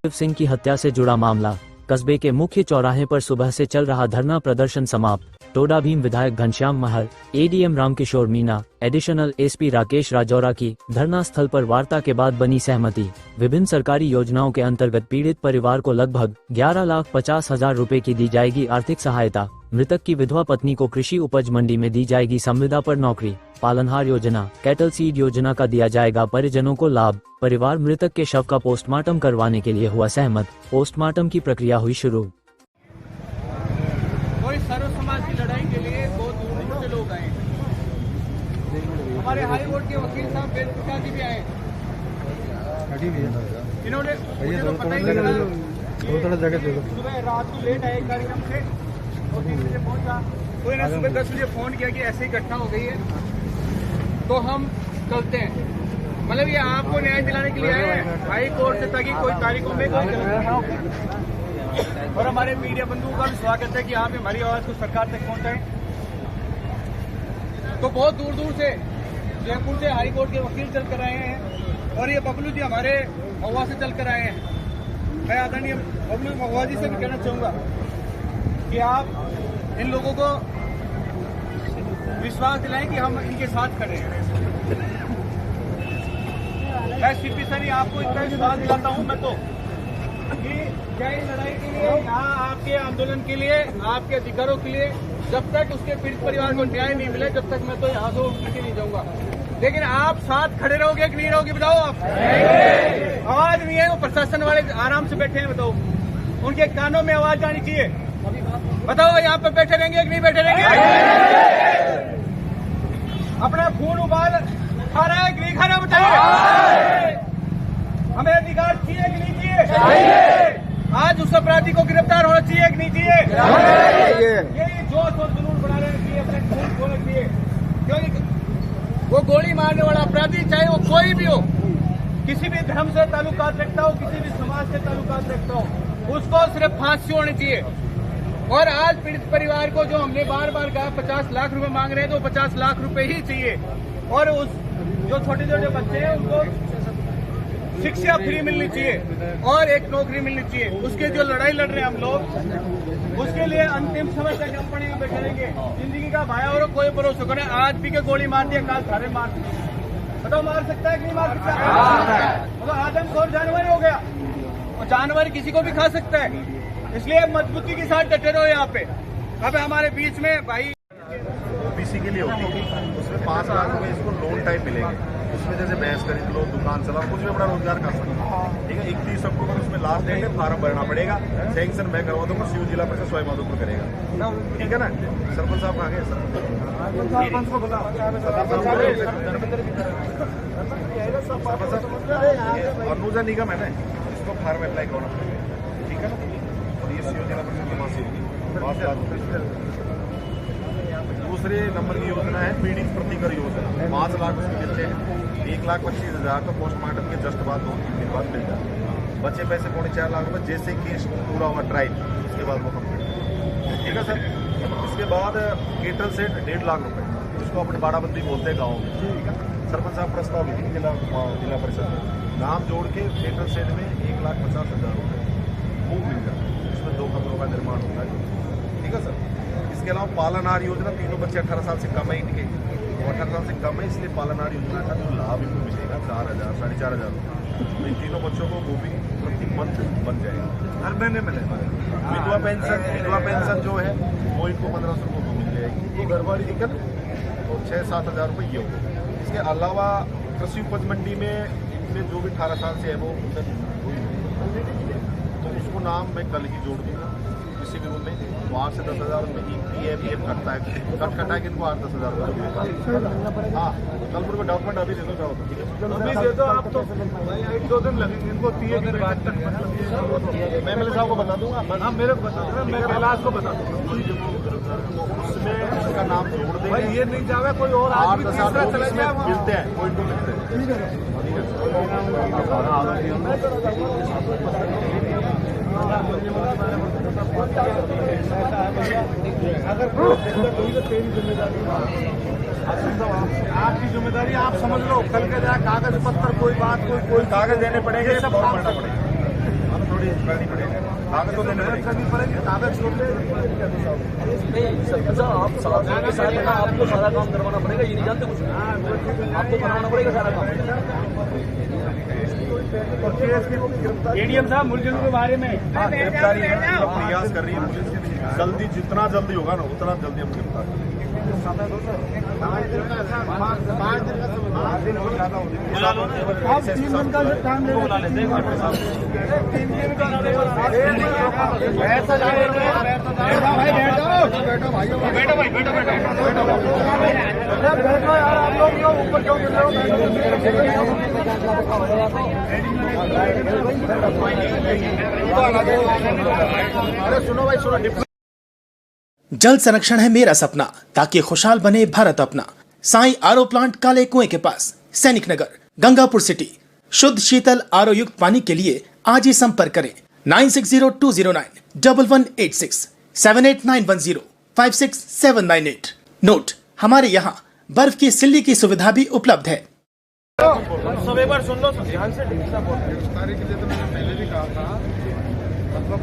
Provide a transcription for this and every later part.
शिव सिंह की हत्या से जुड़ा मामला। कस्बे के मुख्य चौराहे पर सुबह से चल रहा धरना प्रदर्शन समाप्त। टोडा भीम विधायक Ghanshyam Mahar, ADM Ramkishore Meena, additional SP Rakesh Rajaura की धरना स्थल पर वार्ता के बाद बनी सहमति। विभिन्न सरकारी योजनाओं के अंतर्गत पीड़ित परिवार को लगभग 11,50,000 रुपए की दी जाएगी आर्थिक सहायता। मृतक की विधवा पत्नी को कृषि उपज मंडी में दी जाएगी संविदा पर नौकरी। पालनहार योजना, कैटल सीड योजना का दिया जाएगा परिजनों को लाभ। परिवार मृतक के शव का पोस्टमार्टम करवाने के लिए हुआ सहमत। पोस्टमार्टम की प्रक्रिया हुई शुरू। कोई सर्व समाज की लड़ाई के लिए बहुत दूर दूर से लोग आए। हमारे हाई कोर्ट के वकील साहब बेलपुरा जी भी आए। इन्होंने मुझे तो पता ही नहीं लगा, सुबह रात को लेट आए कार्यक्रम से और 3 बजे पहुंचा, तो इन्हें सुबह 10 बजे फोन किया कि ऐसे ही घटना हो गई है तो हम चलते हैं। मतलब ये आपको न्याय दिलाने के लिए आए हैं हाई कोर्ट से, ताकि कोई तारीखों में कोई गलत ना हो। और हमारे मीडिया बंधुओं का भी स्वागत है कि आप हमारी आवाज को सरकार तक पहुंचाएं। तो बहुत दूर दूर से जयपुर से हाई कोर्ट के वकील चल कर आए हैं और ये बबलू जी हमारे महुआ से चल कर आए हैं। मैं आदरणीय बबलू महुआ जी से भी कहना चाहूंगा कि आप इन लोगों को विश्वास दिलाएं कि हम इनके साथ खड़े हैं। मैं सीपी सर आपको इतना विश्वास दिलाता हूं मैं तो कि जय लड़ाई के लिए, यहाँ आपके आंदोलन के लिए, आपके अधिकारों के लिए जब तक उसके पीड़ित परिवार को न्याय नहीं मिले तब तक मैं तो यहाँ से उठ के नहीं जाऊंगा। लेकिन आप साथ खड़े रहोगे कि नहीं रहोगे बताओ आप? आवाज नहीं है, वो प्रशासन वाले आराम से बैठे हैं, बताओ उनके कानों में आवाज आनी चाहिए। बताओ यहाँ पे बैठे रहेंगे कि नहीं बैठे रहेंगे? अपना खून उबाल खा रहा है कि नहीं खा रहा बताइए? हमें अधिकार चाहिए कि नहीं चाहिए? आज उस अपराधी को गिरफ्तार होना चाहिए कि नहीं चाहिए? ये जोश और जुनून बढ़ा लेना चाहिए, अपने खून खोलना चाहिए। क्योंकि वो गोली मारने वाला अपराधी चाहे वो कोई भी हो, किसी भी धर्म से ताल्लुकात रखता हो, किसी भी समाज से ताल्लुकात रखता हो, उसको सिर्फ फांसी होनी चाहिए। और आज पीड़ित परिवार को जो हमने बार बार कहा 50 लाख रुपए मांग रहे हैं तो 50 लाख रुपए ही चाहिए। और उस जो छोटे छोटे बच्चे हैं उनको शिक्षा फ्री मिलनी चाहिए और एक नौकरी मिलनी चाहिए। उसके जो लड़ाई लड़ रहे हैं हम लोग, उसके लिए अंतिम समय तक हम पड़ेंगे बैठे रहेंगे। जिंदगी का भाया और कोई भरोसा करे, आज भी के गोली मार दिया काल सारे मार दिए, बताओ मार सकता है कि नहीं मार सकता? मतलब आदमखोर जानवर हो गया, और जानवर किसी को भी खा सकता है। इसलिए मजबूती के साथ डटे रहो यहाँ पे। अब हमारे बीच में भाई ओबीसी के लिए होती है, उसमें 5 लाख रुपए इसको लोन टाइप मिलेंगे। उसमें जैसे भैंस खरीद लो, दुकान चलाओ, कुछ भी अपना रोजगार कर सकते हो। ठीक है, 31 अक्टूबर उसमें लास्ट डेट है, फार्म भरना पड़ेगा। सैंक्शन मैं करवा दूंगा, शिव जिला परिषद सवाई माधोपुर करेगा। ठीक है ना? सरपंच साहब कहाँ गए? सरपंच को बुला, अनुजा निगम है ना, इसको फार्म अप्लाई करना पड़ेगा। ठीक है ना? ये शिव जिला परिषद वहाँ से होगी। दूसरे नंबर की योजना है पीड़ित प्रतिकर योजना। 5 लाख उसमें मिलते हैं, 1,25,000 तो पोस्टमार्टम के जस्ट बाद 2-3 दिन बाद मिल जाता है। बचे पैसे 4.5 लाख रुपए जैसे केस पूरा हुआ ट्रायल, उसके बाद वो कंप्लीट। ठीक है सर? इसके बाद केटल सेट 1.5 लाख रुपए, उसको अपने बाड़ाबंदी बोलते हैं गाँव में। ठीक है? सरपंच साहब प्रस्ताव लिखे जिला परिषद में, नाम जोड़ के केटल सेट में 1,50,000 रुपए वो मिल जाता है। इसमें 2 कमरों का निर्माण होता है। ठीक है सर? इसके अलावा पालनहार योजना, तीनों बच्चे 18 साल से कम है इनके, 18 साल से कम है, इसलिए पालनहार योजना का जो लाभ इनको मिलेगा 4,000 4,500 रुपये। तो इन तीनों बच्चों को वो भी प्रति मंथ बन जाएगा, हर महीने मिलेगा। विधवा पेंशन जो है वो इनको 1500 रुपये को मिल जाएगी। ये घर वाली दिक्कत तो 6-7 हज़ार रुपये ये होगा। इसके अलावा कृषि उपज मंडी में इनमें जो भी 18 साल से है वो तो उसको नाम मैं कल ही जोड़ दूँगा किसी भी रूम में। 5 से 10,000 रुपये की PF कटता है, कटा है कि इनको 8-10 हज़ार रुपये। हाँ, कल को डॉक्यूमेंट अभी दे दो, क्या होता है? अभी दे दो आप, तो 1-2 दिन लगेंगे इनको। मैं MLA साहब को बता दूंगा। हाँ, मेरे को बता दूंगा, मैं कैलाश को बता दूंगा। उसमें उसका नाम जोड़ देंगे। ये नहीं जावे कोई और आज भी तीसरा चला जाए, मिलते हैं कोई तो मिलते हैं। ठीक है? अगर तेरी जिम्मेदारी, आपकी जिम्मेदारी आप समझ लो। कल के जाए कागज पत्तर कोई बात कोई कागज देने पड़ेंगे, सब काम करना पड़ेगा। थोड़ी करनी पड़ेगी, कागज तो देने पड़ेगी, कागज छोटे आप साथ में आपको सारा काम करवाना पड़ेगा, ये नहीं जानते कुछ, आपको करवाना पड़ेगा सारा काम। एडीएम साहब मुलजिम के बारे में गिरफ्तारी प्रयास कर रही है पुलिस, जल्दी जितना जल्दी होगा ना उतना जल्दी हम गिरफ्तार करेंगे। सुनो भाई सुनो, जल संरक्षण है मेरा सपना, ताकि खुशहाल बने भारत अपना। साई आरओ प्लांट काले कुएं के पास, सैनिक नगर, गंगापुर सिटी। शुद्ध शीतल आरओ युक्त पानी के लिए आज ही संपर्क करें 9602091186 7891056798। नोट, हमारे यहाँ बर्फ की सिल्ली की सुविधा भी उपलब्ध है। सब एक बार सुन लो ध्यान से। गिरफ्तारी के लिए तो मैंने पहले भी कहा था, मतलब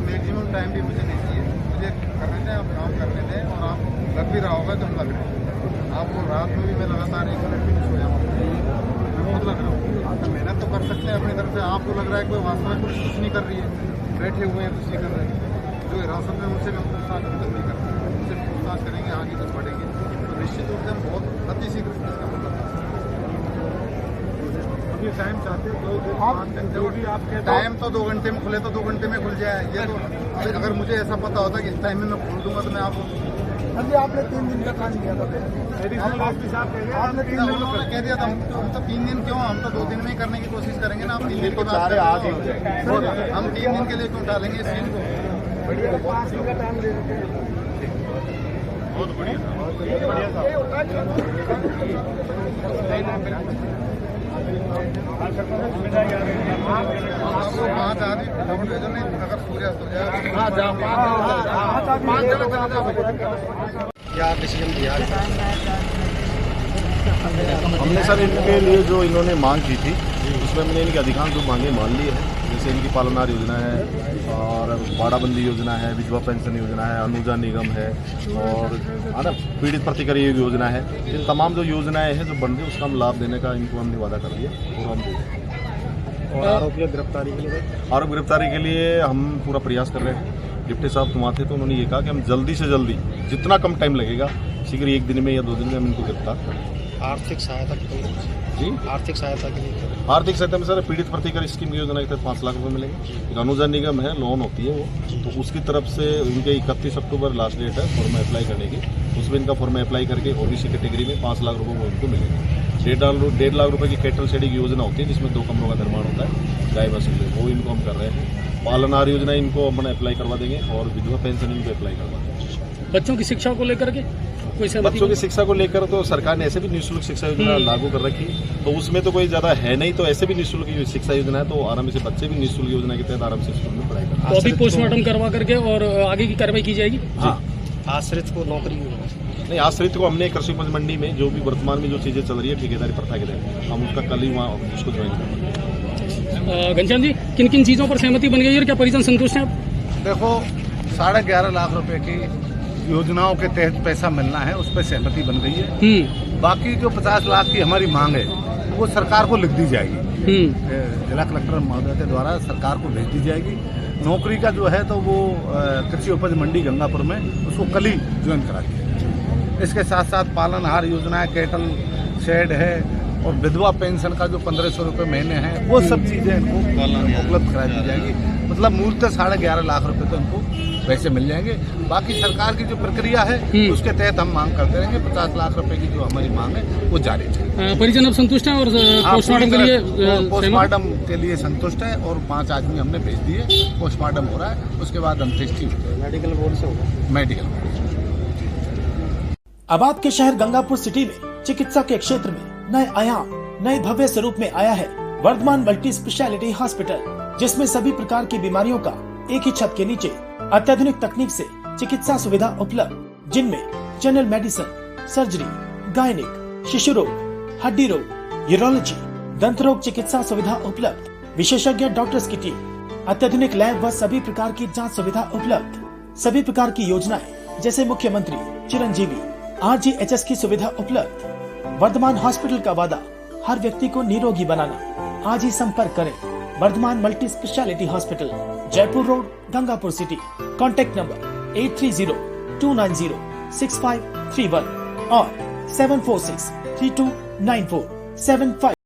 मैक्सिमम टाइम भी मुझे नहीं चाहिए, मुझे करने दें, आप काम करने दें, और आप लग भी रहा होगा तो हम लग रहे हैं। आपको रात में भी मैं लगातार 1 मिनट भी नहीं सोया, मैं खुद लग रहा हूँ। तो मेहनत तो कर सकते हैं अपनी तरफ से, आपको लग रहा है कोई वास्तव में कुछ नहीं कर रही है, बैठे हुए हैं कुछ नहीं कर रहे हैं, जो हिरासत में उनसे हम पूछताछ नहीं करते, उनसे पूछताछ करेंगे, आगे कुछ बढ़ेंगे तो निश्चित रूप से हम बहुत अति शीघ्र इसका मतलब ये टाइम चाहते हो टाइम तो 2 घंटे में खुले तो 2 घंटे में खुल जाए। ये तो अगर मुझे ऐसा पता होता कि इस टाइम में मैं खोल दूंगा तो मैं आपको आपने 3 दिन का काम किया था, आपने 3 दिन में कह दिया था। हम तो 3 दिन क्यों, हम तो 2 दिन में ही करने की कोशिश करेंगे ना। आप 3 दिन के बाद हम 3 दिन के लिए क्यों डालेंगे इस चीज को। बहुत बढ़िया क्या डिसीजन दिया? हमने सर इनके लिए जो इन्होंने मांग की थी उसमें मैंने इनकी अधिकांश जो मांगे मान ली है, जैसे इनकी पालनहार योजना है और बाड़ाबंदी योजना है, विधवा पेंशन योजना है, अनुजा निगम है और ना पीड़ित प्रतिकर योजना है। इन तमाम जो योजनाएं हैं जो बन रही है उसका हम लाभ देने का इनको हमने वादा कर दिया और हम दे। और आरोपी गिरफ्तारी के लिए हम पूरा प्रयास कर रहे हैं। डिप्टी साहब तुम आते तो उन्होंने ये कहा कि हम जल्दी से जल्दी, जितना कम टाइम लगेगा, शीघ्र 1 दिन में या 2 दिन में हम इनको गिरफ्तार करें। आर्थिक सहायता जी, आर्थिक सहायता के लिए आर्थिक सहायता में सर पीड़ित प्रतिकर स्कीम की योजना के तहत 5 लाख रुपए मिलेंगे। एक अनुजा निगम है, लोन होती है वो, तो उसकी तरफ से उनके 31 अक्टूबर लास्ट डेट है फॉर्म अप्लाई करने की, उसमें इनका फॉर्म अप्लाई करके ओबीसी कैटेगरी में 5 लाख रुपये वो इनको मिलेंगे। 1.5 लाख रुपए की कैटल शेडिंग योजना होती है जिसमें 2 कमरों का निर्माण होता है गाय वसूल, वो इनको हम कर रहे हैं। पालनहार योजना इनको हम अप्लाई करवा देंगे और विधवा पेंशन इनको अप्लाई करवा देंगे। बच्चों की शिक्षा को लेकर के बच्चों की शिक्षा को लेकर तो सरकार ने ऐसे भी निःशुल्क शिक्षा योजना लागू कर रखी, तो उसमें तो कोई ज्यादा है नहीं, तो ऐसे भी निःशुल्क शिक्षा योजना है, तो आराम से बच्चे भी निःशुल्क योजना के तहत आराम से स्कूल में पढ़ाई करते हैं। तो अभी पोस्टमार्टम करवा करके और आगे की कार्रवाई की जाएगी। हाँ, आश्रित को नौकरी नहीं, आश्रित को हमने कृषि उपज मंडी में जो भी वर्तमान में जो चीजें चल रही है ठेकेदारी प्रथा के तहत, हम उसका कल ही वहाँ उसको ज्वाइन करेंगे। घनश्याम जी, किन किन चीजों पर सहमति बन गई और क्या परिजन संतुष्ट हैं? देखो 11.5 लाख रुपए की योजनाओं के तहत पैसा मिलना है, उस पर सहमति बन गई है। बाकी जो 50 लाख की हमारी मांग है वो सरकार को लिख दी जाएगी, जिला कलेक्टर महोदय के द्वारा सरकार को भेज दी जाएगी। नौकरी का जो है तो वो कृषि उपज मंडी गंगापुर में उसको कल ही ज्वाइन करा दिया। इसके साथ साथ पालनहार योजना है, कैटल शेड है और विधवा पेंशन का जो 1500 रुपये महीने हैं, वो सब चीज़ें इनको उपलब्ध करा दी जाएगी। मतलब मूलतः 11.5 लाख रुपए तो इनको पैसे मिल जाएंगे। बाकी सरकार की जो प्रक्रिया है उसके तहत हम मांग करते रहेंगे। 50 लाख रुपए की जो हमारी मांग है वो जारी है। परिजन अब संतुष्ट हैं और पोस्टमार्टम के लिए संतुष्ट है और 5 आदमी हमने भेज दिए, पोस्टमार्टम हो रहा है, उसके बाद अंत्येष्टि मेडिकल बोर्ड से होगा। Medical board. अब आपके शहर गंगापुर सिटी में चिकित्सा के क्षेत्र में नए आयाम, नए भव्य स्वरूप में आया है वर्धमान मल्टी स्पेशलिटी हॉस्पिटल, जिसमें सभी प्रकार की बीमारियों का एक ही छत के नीचे अत्याधुनिक तकनीक से चिकित्सा सुविधा उपलब्ध, जिनमें जनरल मेडिसिन, सर्जरी, गायनिक, शिशु रोग, हड्डी रोग, यूरोलॉजी, दंत रोग चिकित्सा सुविधा उपलब्ध, विशेषज्ञ डॉक्टर्स की टीम, अत्याधुनिक लैब व सभी प्रकार की जांच सुविधा उपलब्ध। सभी प्रकार की योजनाएं जैसे मुख्यमंत्री चिरंजीवी RGHS की सुविधा उपलब्ध। वर्धमान हॉस्पिटल का वादा हर व्यक्ति को निरोगी बनाना। आज ही संपर्क करें Vardhaman multi speciality hospital, Jaipur road, Gangapur city. Contact number 8302906531 और 746329475।